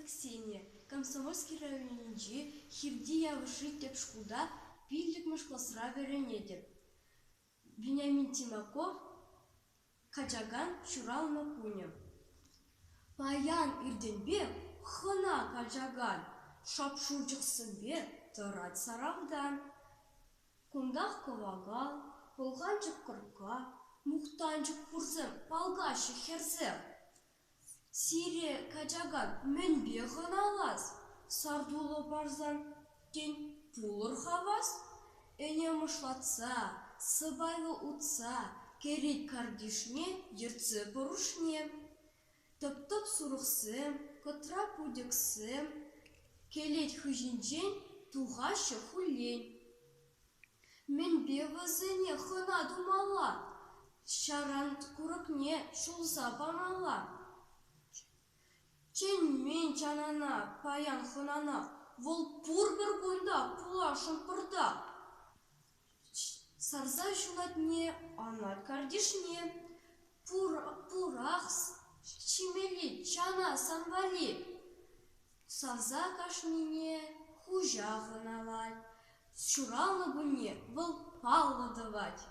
Ксения. Комсомольский районинче хирди явышит деп шкуда пилликмыш классра веренедер. Вениамин Тимаков Качаган Шурална Куня. Паян ирденбе хына Качаган шапшурчықсынбе тұрат сарағдан. Кундақ ковагал, болғанчық құрқа, мұқтанчық курсым палгашы херзем. Сире Качаган менбе ғыналас, сардулы барзан кен пулыр хавас. Эне мышлатса, сыбайлы утса, керет кардишне, ерцы порушне. Топ-топ сурықсым, котра пудексым, келет хыжинчен, туғашы хулен. Мен бевазыне хына думала, шаран курыкне шулса памала. Чен мен чанана, паян хынана, вол пурбір гунда, пулашын пырда. Сарза шулатне, анат кардишне, пурахс, чимели, чана самвали. Сарза кашнине, хужа хыналай. Шуралны бұне бұл паллы давать.